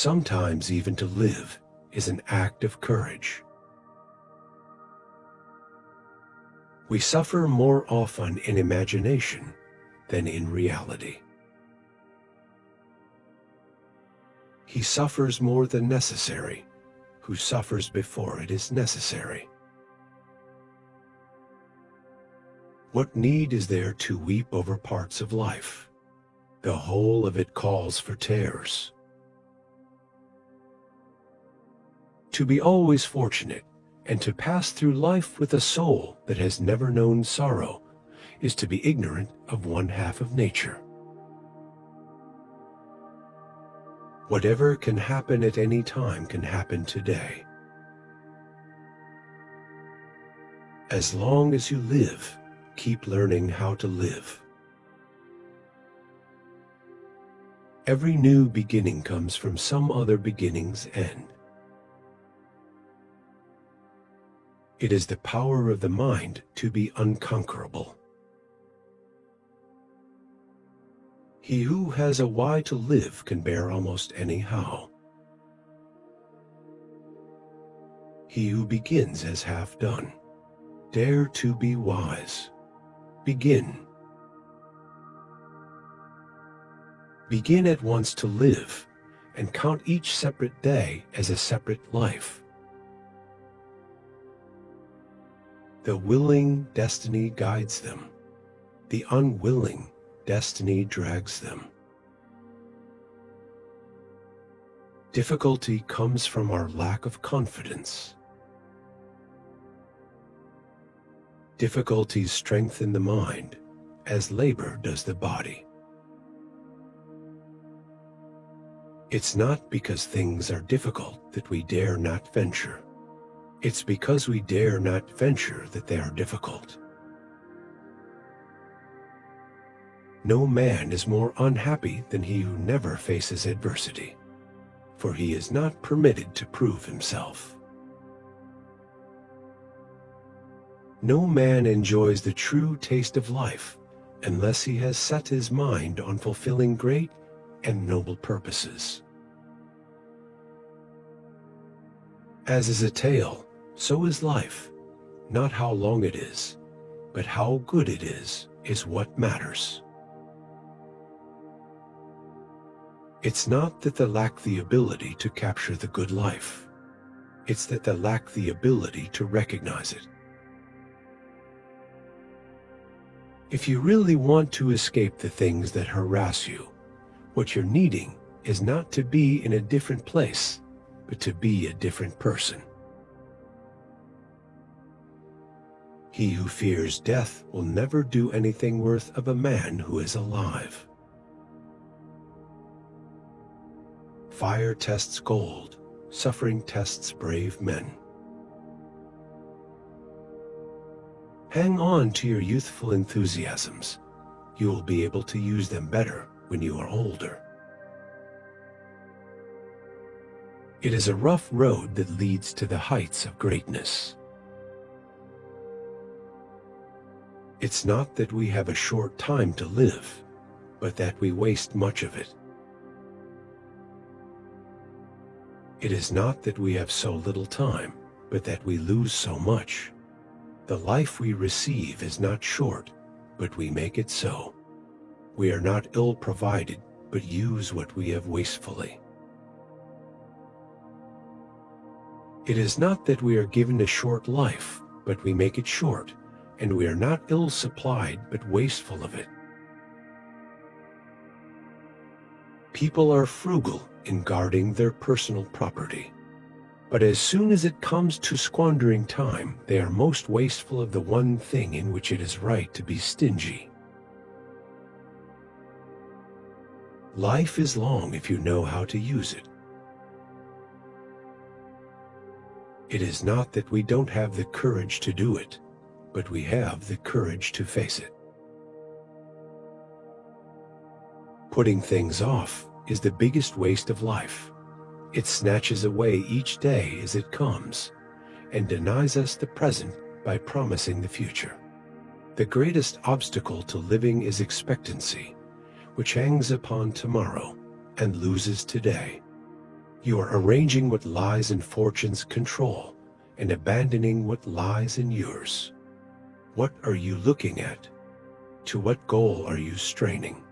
Sometimes even to live is an act of courage. We suffer more often in imagination than in reality. He suffers more than necessary, who suffers before it is necessary. What need is there to weep over parts of life? The whole of it calls for tears. To be always fortunate and to pass through life with a soul that has never known sorrow is to be ignorant of one half of nature. Whatever can happen at any time can happen today. As long as you live, keep learning how to live. Every new beginning comes from some other beginning's end. It is the power of the mind to be unconquerable. He who has a why to live can bear almost any how. He who begins has half done. Dare to be wise. Begin. Begin at once to live, and count each separate day as a separate life. The willing, destiny guides them. The unwilling, destiny drags them. Difficulty comes from our lack of confidence. Difficulties strengthen the mind, as labor does the body. It's not because things are difficult that we dare not venture. It's because we dare not venture that they are difficult. No man is more unhappy than he who never faces adversity, for he is not permitted to prove himself. No man enjoys the true taste of life unless he has set his mind on fulfilling great and noble purposes. As is a tale, so is life. Not how long it is, but how good it is what matters. It's not that they lack the ability to capture the good life. It's that they lack the ability to recognize it. If you really want to escape the things that harass you, what you're needing is not to be in a different place, but to be a different person. He who fears death will never do anything worth of a man who is alive. Fire tests gold, suffering tests brave men. Hang on to your youthful enthusiasms. You will be able to use them better when you are older. It is a rough road that leads to the heights of greatness. It's not that we have a short time to live, but that we waste much of it. It is not that we have so little time, but that we lose so much. The life we receive is not short, but we make it so. We are not ill-provided, but use what we have wastefully. It is not that we are given a short life, but we make it short, and we are not ill-supplied, but wasteful of it. People are frugal in guarding their personal property, but as soon as it comes to squandering time, they are most wasteful of the one thing in which it is right to be stingy. Life is long if you know how to use it. It is not that we don't have the courage to do it, but we have the courage to face it. Putting things off is the biggest waste of life. It snatches away each day as it comes, and denies us the present by promising the future. The greatest obstacle to living is expectancy, which hangs upon tomorrow and loses today. You are arranging what lies in fortune's control and abandoning what lies in yours. What are you looking at? To what goal are you straining?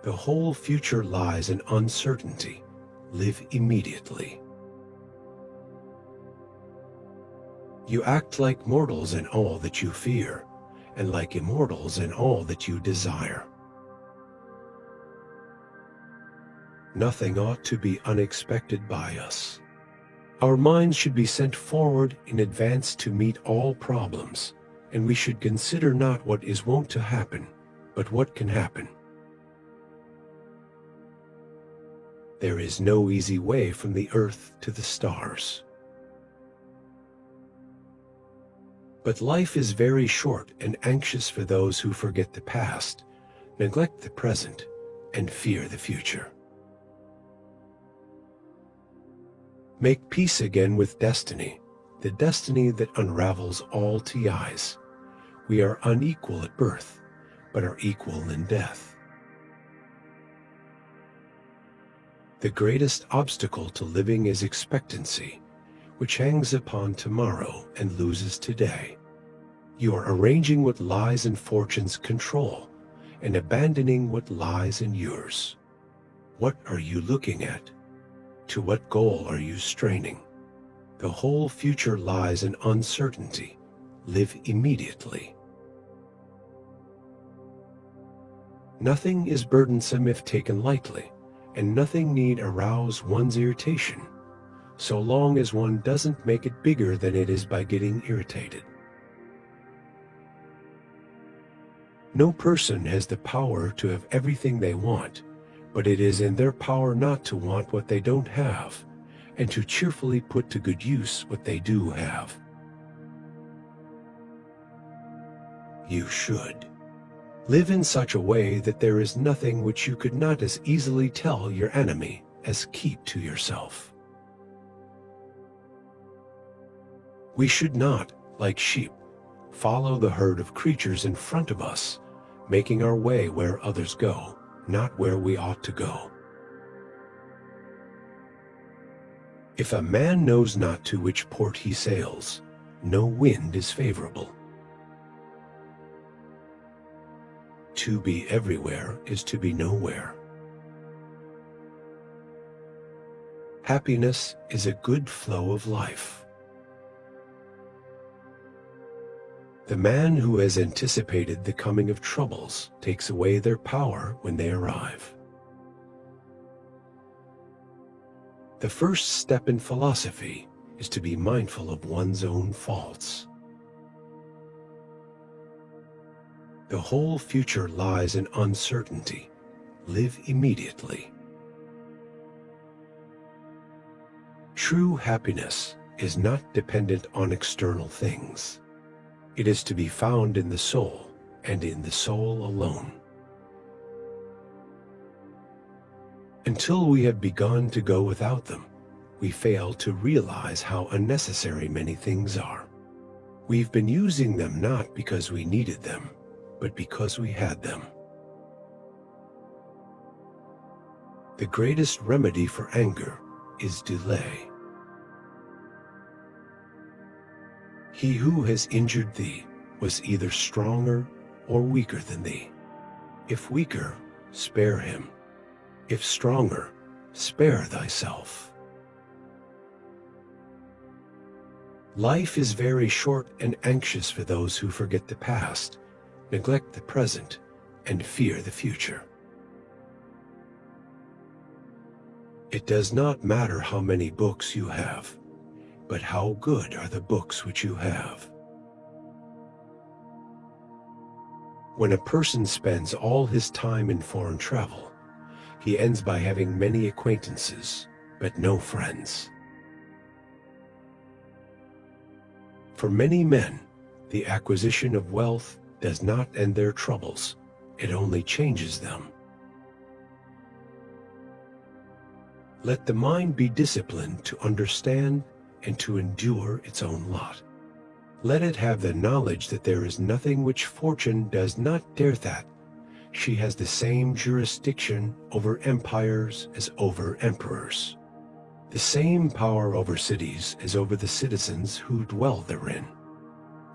The whole future lies in uncertainty. Live immediately. You act like mortals in all that you fear, and like immortals in all that you desire. Nothing ought to be unexpected by us. Our minds should be sent forward in advance to meet all problems, and we should consider not what is wont to happen, but what can happen. There is no easy way from the earth to the stars. But life is very short and anxious for those who forget the past, neglect the present, and fear the future. Make peace again with destiny, the destiny that unravels all TIs. We are unequal at birth, but are equal in death. The greatest obstacle to living is expectancy, which hangs upon tomorrow and loses today. You are arranging what lies in fortune's control and abandoning what lies in yours. What are you looking at? To what goal are you straining? The whole future lies in uncertainty. Live immediately. Nothing is burdensome if taken lightly, and nothing need arouse one's irritation, so long as one doesn't make it bigger than it is by getting irritated. No person has the power to have everything they want, but it is in their power not to want what they don't have, and to cheerfully put to good use what they do have. You should live in such a way that there is nothing which you could not as easily tell your enemy as keep to yourself. We should not, like sheep, follow the herd of creatures in front of us, making our way where others go, not where we ought to go. If a man knows not to which port he sails, no wind is favorable. To be everywhere is to be nowhere. Happiness is a good flow of life. The man who has anticipated the coming of troubles takes away their power when they arrive. The first step in philosophy is to be mindful of one's own faults. The whole future lies in uncertainty. Live immediately. True happiness is not dependent on external things. It is to be found in the soul, and in the soul alone. Until we have begun to go without them, we fail to realize how unnecessary many things are. We've been using them not because we needed them, but because we had them. The greatest remedy for anger is delay. He who has injured thee was either stronger or weaker than thee. If weaker, spare him. If stronger, spare thyself. Life is very short and anxious for those who forget the past, neglect the present, and fear the future. It does not matter how many books you have, but how good are the books which you have. When a person spends all his time in foreign travel, he ends by having many acquaintances, but no friends. For many men, the acquisition of wealth does not end their troubles, it only changes them. Let the mind be disciplined to understand and to endure its own lot. Let it have the knowledge that there is nothing which fortune does not dare that. She has the same jurisdiction over empires as over emperors. the same power over cities as over the citizens who dwell therein.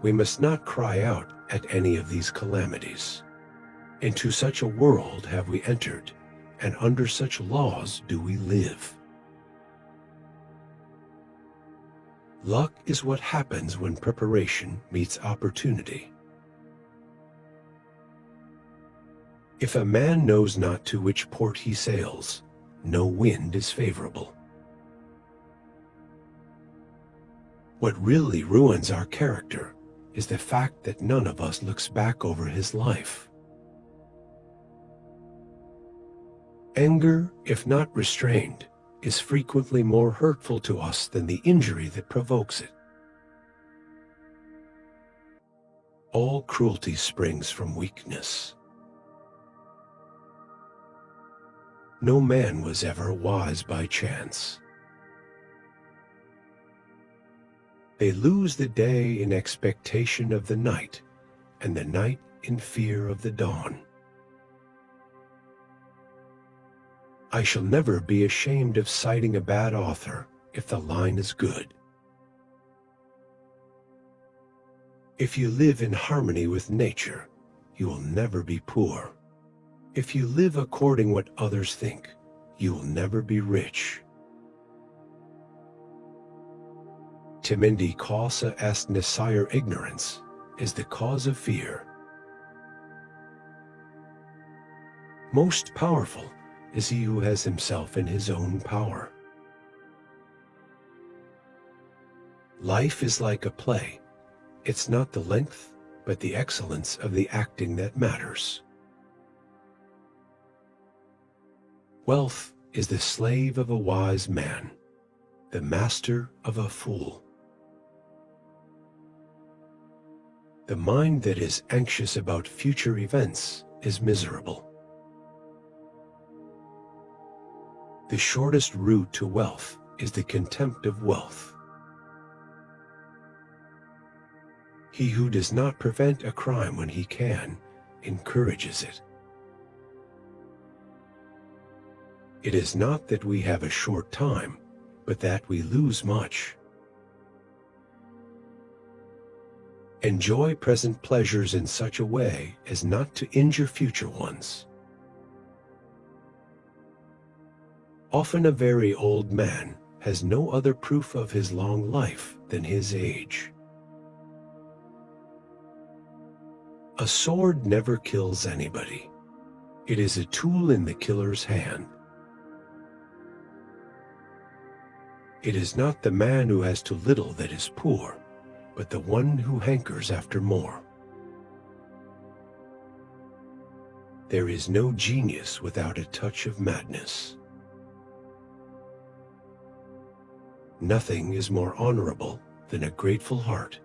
We must not cry out at any of these calamities. Into such a world have we entered, and under such laws do we live. Luck is what happens when preparation meets opportunity. If a man knows not to which port he sails, no wind is favorable. What really ruins our character is the fact that none of us looks back over his life. Anger, if not restrained, is frequently more hurtful to us than the injury that provokes it. All cruelty springs from weakness. No man was ever wise by chance. They lose the day in expectation of the night, and the night in fear of the dawn. I shall never be ashamed of citing a bad author if the line is good. If you live in harmony with nature, you will never be poor. If you live according what others think, you will never be rich. Timindi causa est nescire ignorance is the cause of fear. Most powerful is he who has himself in his own power. Life is like a play. It's not the length, but the excellence of the acting that matters. Wealth is the slave of a wise man, the master of a fool. The mind that is anxious about future events is miserable. The shortest route to wealth is the contempt of wealth. He who does not prevent a crime when he can, encourages it. It is not that we have a short time, but that we lose much. Enjoy present pleasures in such a way as not to injure future ones. Often a very old man has no other proof of his long life than his age. A sword never kills anybody. It is a tool in the killer's hand. It is not the man who has too little that is poor, but the one who hankers after more. There is no genius without a touch of madness. Nothing is more honorable than a grateful heart.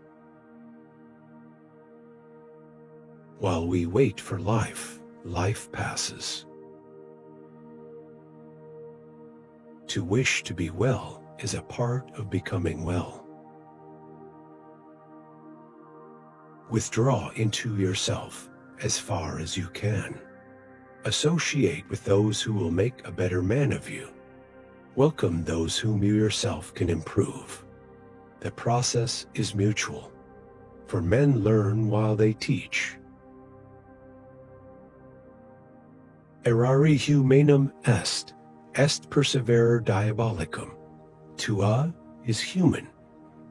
While we wait for life, life passes. To wish to be well is a part of becoming well. Withdraw into yourself as far as you can. Associate with those who will make a better man of you. Welcome those whom you yourself can improve. The process is mutual, for men learn while they teach. Errare humanum est perseverer diabolicum. To err is human,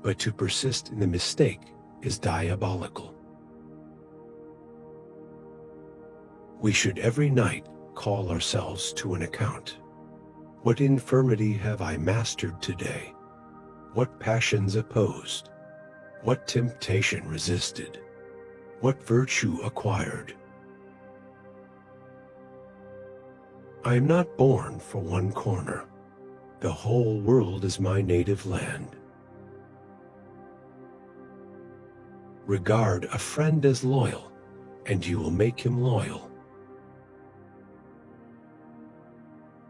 but to persist in the mistake is diabolical. We should every night call ourselves to an account. What infirmity have I mastered today? What passions opposed? What temptation resisted? What virtue acquired? I am not born for one corner. The whole world is my native land. Regard a friend as loyal, and you will make him loyal.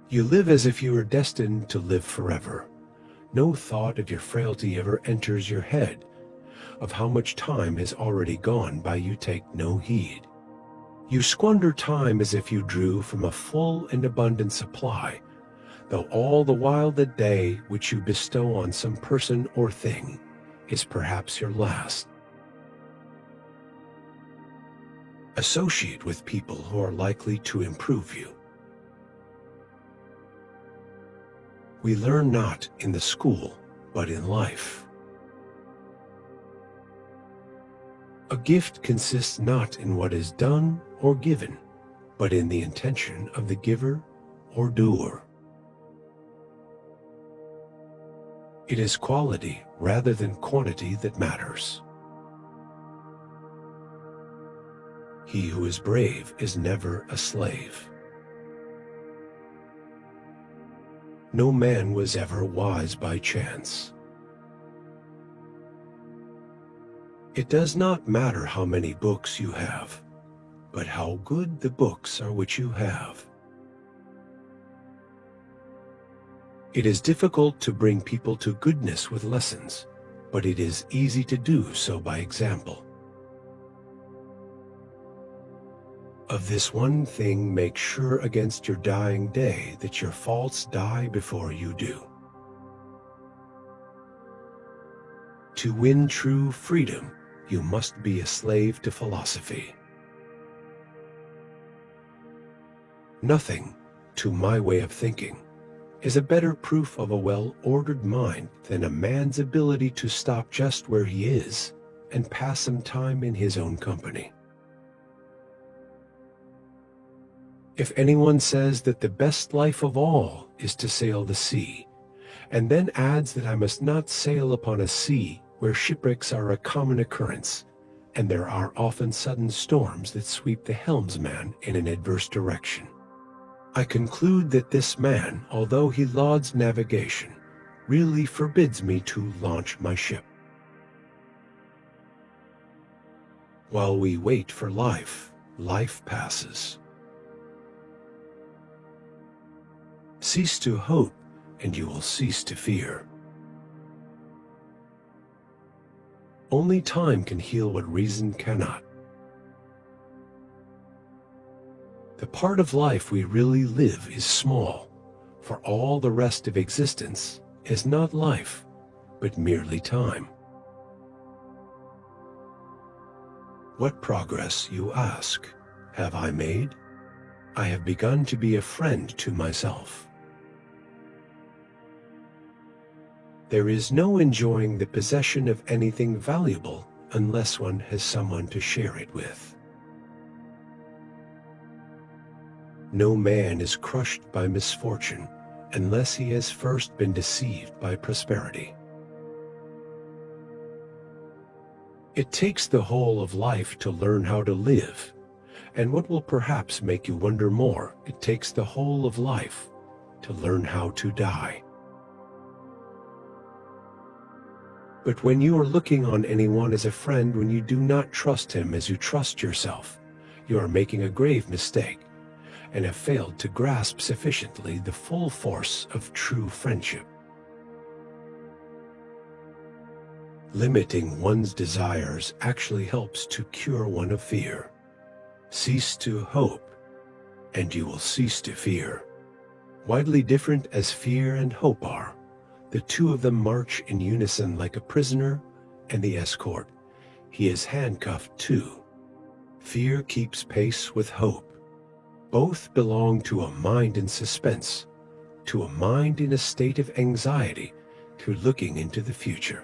You live as if you were destined to live forever. No thought of your frailty ever enters your head. Of how much time has already gone by you take no heed. You squander time as if you drew from a full and abundant supply. though all the while the day which you bestow on some person or thing is perhaps your last. Associate with people who are likely to improve you. We learn not in the school, but in life. A gift consists not in what is done or given, but in the intention of the giver or doer. It is quality rather than quantity that matters. He who is brave is never a slave. No man was ever wise by chance. It does not matter how many books you have, but how good the books are which you have. It is difficult to bring people to goodness with lessons, but it is easy to do so by example. Of this one thing make sure against your dying day, that your faults die before you do. To win true freedom, you must be a slave to philosophy. Nothing, to my way of thinking, is a better proof of a well-ordered mind than a man's ability to stop just where he is and pass some time in his own company. If anyone says that the best life of all is to sail the sea, and then adds that I must not sail upon a sea where shipwrecks are a common occurrence, and there are often sudden storms that sweep the helmsman in an adverse direction, I conclude that this man, although he lauds navigation, really forbids me to launch my ship. While we wait for life, life passes. Cease to hope, and you will cease to fear. Only time can heal what reason cannot. The part of life we really live is small, for all the rest of existence is not life, but merely time. What progress, you ask, have I made? I have begun to be a friend to myself. There is no enjoying the possession of anything valuable unless one has someone to share it with. No man is crushed by misfortune unless he has first been deceived by prosperity. It takes the whole of life to learn how to live, and what will perhaps make you wonder more, it takes the whole of life to learn how to die. But when you are looking on anyone as a friend when you do not trust him as you trust yourself, you are making a grave mistake, and have failed to grasp sufficiently the full force of true friendship. Limiting one's desires actually helps to cure one of fear. Cease to hope, and you will cease to fear. Widely different as fear and hope are, the two of them march in unison like a prisoner and the escort. He is handcuffed too. Fear keeps pace with hope. Both belong to a mind in suspense, to a mind in a state of anxiety, to looking into the future.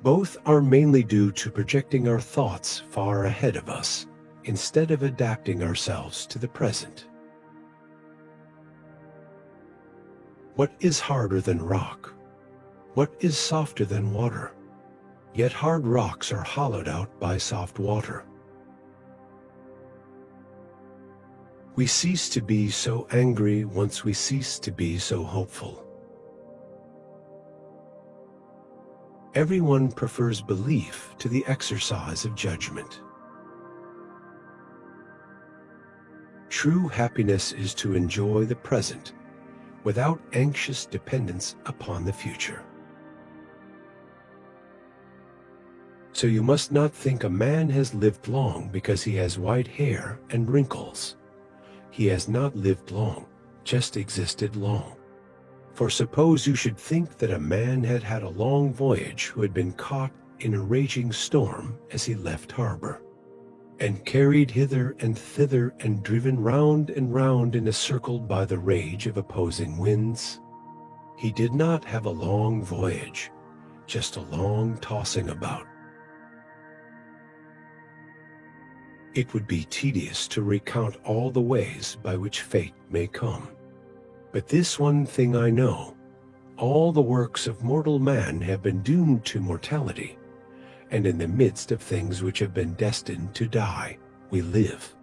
Both are mainly due to projecting our thoughts far ahead of us, instead of adapting ourselves to the present. What is harder than rock? What is softer than water? Yet hard rocks are hollowed out by soft water. We cease to be so angry once we cease to be so hopeful. Everyone prefers belief to the exercise of judgment. True happiness is to enjoy the present without anxious dependence upon the future. So you must not think a man has lived long because he has white hair and wrinkles. He has not lived long, just existed long. For suppose you should think that a man had had a long voyage who had been caught in a raging storm as he left harbor, and carried hither and thither and driven round and round in a circle by the rage of opposing winds. He did not have a long voyage, just a long tossing about. It would be tedious to recount all the ways by which fate may come. But this one thing I know, all the works of mortal man have been doomed to mortality, and in the midst of things which have been destined to die, we live.